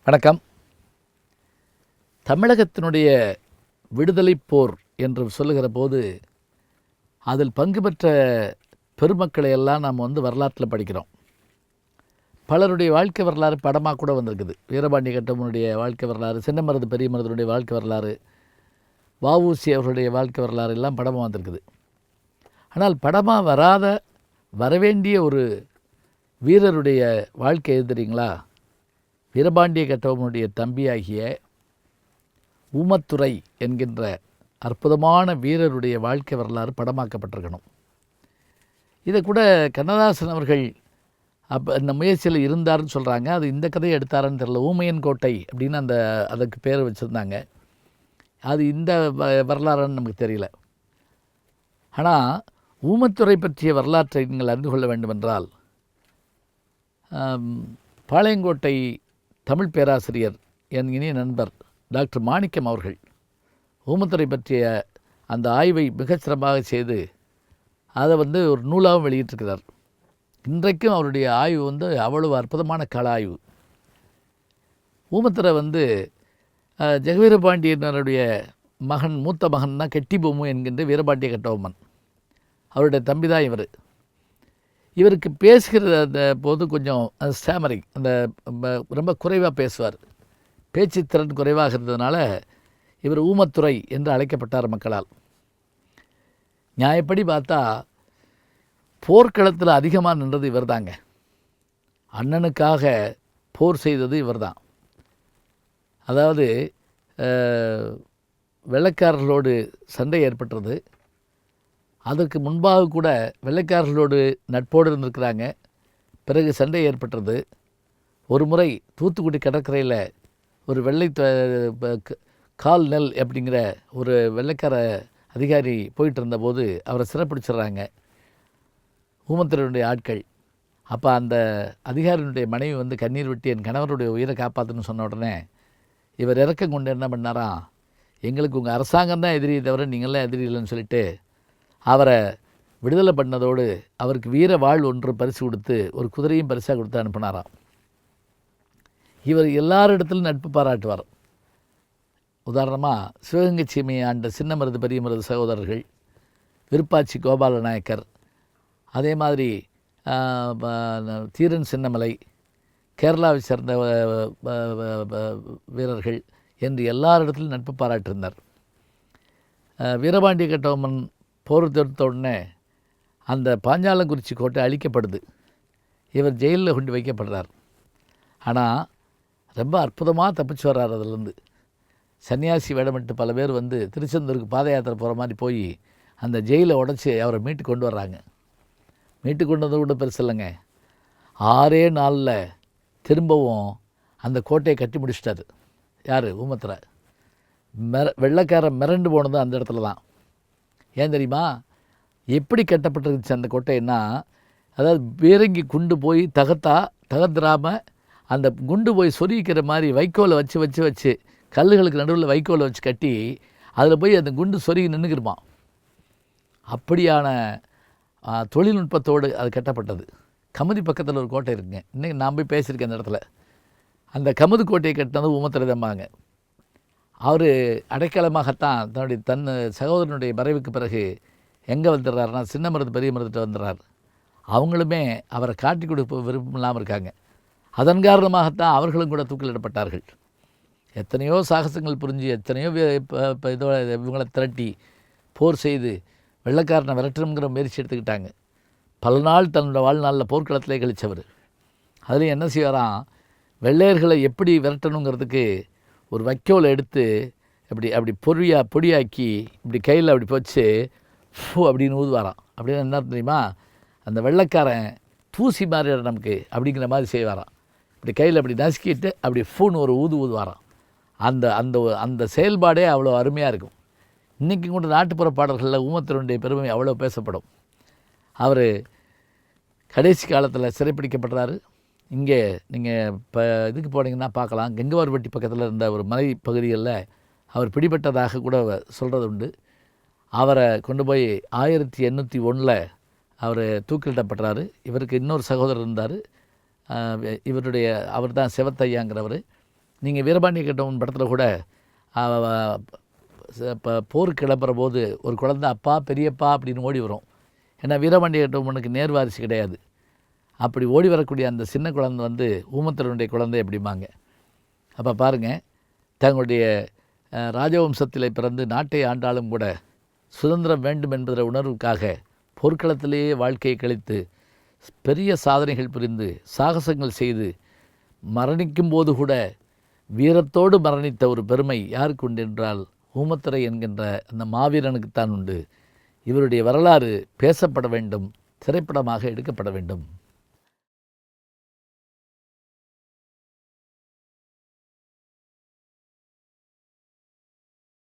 வணக்கம். தமிழகத்தினுடைய விடுதலைப் போர் என்று சொல்லுகிற போது அதில் பங்கு பெற்ற பெருமக்களை எல்லாம் நாம் வரலாற்றில் படிக்கிறோம். பலருடைய வாழ்க்கை வரலாறு படமாக கூட வந்திருக்குது. வீரபாண்டிய கட்டபொம்மனுடைய வாழ்க்கை வரலாறு, சின்னமருது பெரியமருதுடைய வாழ்க்கை வரலாறு, வ.உ.சி. அவர்களுடைய வாழ்க்கை வரலாறு எல்லாம் படமாக வந்திருக்குது. ஆனால் படமாக வரவேண்டிய ஒரு வீரருடைய வாழ்க்கை எது தெரியுங்களா? வீரபாண்டிய கட்டபொம்மனுடைய தம்பியாகிய ஊமத்துரை என்கின்ற அற்புதமான வீரருடைய வாழ்க்கை வரலாறு படமாக்கப்பட்டிருக்கணும். இதை கூட கண்ணதாசன் அவர்கள் இந்த முயற்சியில் இருந்தார்னு சொல்கிறாங்க. அது இந்த கதையை எடுத்தாரன்னு தெரியல. ஊமையன் கோட்டை அப்படின்னு அதுக்கு பேர் வச்சுருந்தாங்க. அது இந்த வரலாறுன்னு நமக்கு தெரியல. ஆனால் ஊமத்துரை பற்றிய வரலாற்றை நீங்கள் அறிந்து கொள்ள வேண்டுமென்றால், பாளையங்கோட்டை தமிழ் பேராசிரியர் என் இனிய நண்பர் டாக்டர் மாணிக்கம் அவர்கள் ஊமத்துரை பற்றிய அந்த ஆய்வை மிகச்சிறப்பாக செய்து அதை ஒரு நூலாகவும் வெளியிட்டிருக்கிறார். இன்றைக்கும் அவருடைய ஆய்வு அவ்வளவு அற்புதமான கள ஆய்வு. ஊமத்துரை ஜெகவீரபாண்டியனுடைய மகன், மூத்த மகன் தான் கெட்டிபொம்மு என்கின்ற வீரபாண்டிய கட்டபொம்மன். அவருடைய தம்பி தான் இவருக்கு பேசுகிற போது கொஞ்சம் ஸ்டாமரிங், ரொம்ப குறைவாக பேசுவார். பேச்சு திறன் குறைவாக இருந்ததுனால இவர் ஊமத்துரை என்று அழைக்கப்பட்டார் மக்களால். நியாயப்படி பார்த்தா போர்க்களத்தில் அதிகமாக நின்றது இவர் தாங்க. அண்ணனுக்காக போர் செய்தது இவர் தான். அதாவது வெள்ளைக்காரர்களோடு சண்டை ஏற்பட்டது. அதற்கு முன்பாக கூட வெள்ளைக்காரர்களோடு நட்போடு இருந்திருக்கிறாங்க. பிறகு சண்டை ஏற்பட்டது. ஒரு முறை தூத்துக்குடி கடற்கரையில் ஒரு வெள்ளை கால் நெல் அப்படிங்கிற ஒரு வெள்ளைக்கார அதிகாரி போயிட்டு இருந்தபோது அவரை சிறைப்பிடிச்சிடுறாங்க ஊமத்துரையுடைய ஆட்கள். அப்போ அந்த அதிகாரியினுடைய மனைவி கண்ணீர் விட்டு என் கணவருடைய உயிரை காப்பாற்றுன்னு சொன்ன உடனே இவர் இறக்கம் கொண்டு என்ன பண்ணாராம், எங்களுக்கு உங்கள் அரசாங்கம் தான் எதிரியை தவிர நீங்களாம் எதிரி இல்லைன்னு சொல்லிட்டு அவரை விடுதலை பண்ணதோடு அவருக்கு வீர வாழ் ஒன்று பரிசு கொடுத்து ஒரு குதிரையும் பரிசாக கொடுத்து அனுப்பினாராம். இவர் எல்லாரிடத்திலும் நட்பு பாராட்டுவார். உதாரணமாக சிவகங்கை சீமையை ஆண்ட சின்னமருது பெரியமருது சகோதரர்கள், விருப்பாச்சி கோபால நாயக்கர், அதே மாதிரி தீரன் சின்னமலை, கேரளாவை சேர்ந்த வீரர்கள் என்று எல்லாரிடத்திலும் நட்பு பாராட்டியிருந்தார். வீரபாண்டிய கட்டபொம்மன் போர் தொடுத்த உடனே அந்த பாஞ்சாலங்குறிச்சி கோட்டை அழிக்கப்படுது. இவர் ஜெயிலில் கொண்டு வைக்கப்படுறார். ஆனால் ரொம்ப அற்புதமாக தப்பிச்சு வர்றார். அதிலேருந்து சன்னியாசி வேடமிட்டு பல பேர் திருச்செந்தூருக்கு பாத யாத்திரை போகிற மாதிரி போய் அந்த ஜெயிலை உடச்சி அவரை மீட்டு கொண்டு வர்றாங்க. மீட்டு கொண்டு வந்தது கூட பெருசு இல்லைங்க. 6 நாளில் திரும்பவும் அந்த கோட்டையை கட்டி முடிச்சிட்டாரு. யார்? ஊமத்துரை. வெள்ளைக்காரன் மிரண்டு போனது அந்த இடத்துல தான். ஏன் தெரியுமா? எப்படி கட்டப்பட்டிருந்துச்சு அந்த கோட்டைன்னா, அதாவது பீரங்கி குண்டு போய் தகர்ந்துடாமல் அந்த குண்டு போய் சொருகிக்கிற மாதிரி வைக்கோலை வச்சு கல்லுகளுக்கு நடுவில் வைக்கோலை வச்சு கட்டி அதில் போய் அந்த குண்டு சொருகி நின்றுக்கிருமா. அப்படியான தொழில்நுட்பத்தோடு அது கட்டப்பட்டது. கமுதி பக்கத்தில் ஒரு கோட்டை இருக்குங்க. இன்றைக்கி நான் போய் பேசியிருக்கேன் அந்த இடத்துல. அந்த கமுதி கோட்டையை கட்டினது ஊமத்துரை தம்பாங்க. அவர் அடைக்கலமாகத்தான் தன்னுடைய சகோதரனுடைய மறைவுக்கு பிறகு எங்கே வந்துடுறாருன்னா சின்னமருது பெரியமருதுகிட்ட வந்துடுறார். அவங்களுமே அவரை காட்டி கொடுக்க விருப்பம் இல்லாமல் இருக்காங்க. அதன் காரணமாகத்தான் அவர்களும் கூட தூக்கிலிடப்பட்டார்கள். எத்தனையோ சாகசங்கள் புரிஞ்சு எத்தனையோ இதோட இவங்களை திரட்டி போர் செய்து வெள்ளைக்காரனை விரட்டணுங்கிற முயற்சி எடுத்துக்கிட்டாங்க. பல நாள் தன்னோட வாழ்நாளில் போர்க்களத்திலே கழித்தவர். அதுலேயும் என்ன செய்வாராம், வெள்ளையர்களை எப்படி விரட்டணுங்கிறதுக்கு ஒரு வைக்கோலை எடுத்து அப்படி பொடியாக்கி இப்படி கையில் அப்படி போச்சு ஃபூ அப்படின்னு ஊதுவாராம். அப்படின்னு என்ன தெரியுமா, அந்த வெள்ளைக்காரன் தூசி மாதிரி நமக்கு அப்படிங்கிற மாதிரி செய்வாராம். இப்படி கையில் அப்படி நசுக்கிட்டு அப்படி ஃபூன்னு ஒரு ஊதுவாராம். அந்த அந்த அந்த செயல்பாடே அவ்வளோ அருமையாக இருக்கும். இன்றைக்கும் கூட நாட்டுப்புற பாடல்களில் ஊமத்துரையுடைய பெருமை அவ்வளோ பேசப்படும். அவர் கடைசி காலத்தில் சிறைப்பிடிக்கப்படுறாரு. இங்கே நீங்கள் இப்போ இதுக்கு போனீங்கன்னா பார்க்கலாம், கெங்கவார்பட்டி பக்கத்தில் இருந்த ஒரு மலை பகுதிகளில் அவர் பிடிபட்டதாக கூட சொல்கிறது உண்டு. அவரை கொண்டு போய் 1801 அவர் தூக்கிலிடப்படுறாரு. இவருக்கு இன்னொரு சகோதரர் இருந்தார். அவர் தான் சிவத்தையாங்கிறவர். நீங்கள் வீரபாண்டிய கட்டபொம்மன் படத்தில் கூட இப்போ போருக்கு கிளம்புற போது ஒரு குழந்தை அப்பா பெரியப்பா அப்படின்னு ஓடி வரும். ஏன்னா வீரபாண்டிய கட்டபொம்மனுக்கு நேர்வாரிசு கிடையாது. அப்படி ஓடி வரக்கூடிய அந்த சின்ன குழந்தை வந்து ஊமத்திரனுடைய குழந்தை அப்படிம்பாங்க. அப்போ பாருங்கள், தங்களுடைய ராஜவம்சத்தில் பிறந்து நாட்டை ஆண்டாலும் கூட சுதந்திரம் வேண்டும் என்கிற உணர்வுக்காக போர்க்களத்திலேயே வாழ்க்கையை கழித்து பெரிய சாதனைகள் புரிந்து சாகசங்கள் செய்து மரணிக்கும் போது கூட வீரத்தோடு மரணித்த ஒரு பெருமை யாருக்கு உண்டு என்றால் ஊமத்துரை என்கின்ற அந்த மாவீரனுக்குத்தான் உண்டு. இவருடைய வரலாறு பேசப்பட வேண்டும், திரைப்படமாக எடுக்கப்பட வேண்டும்.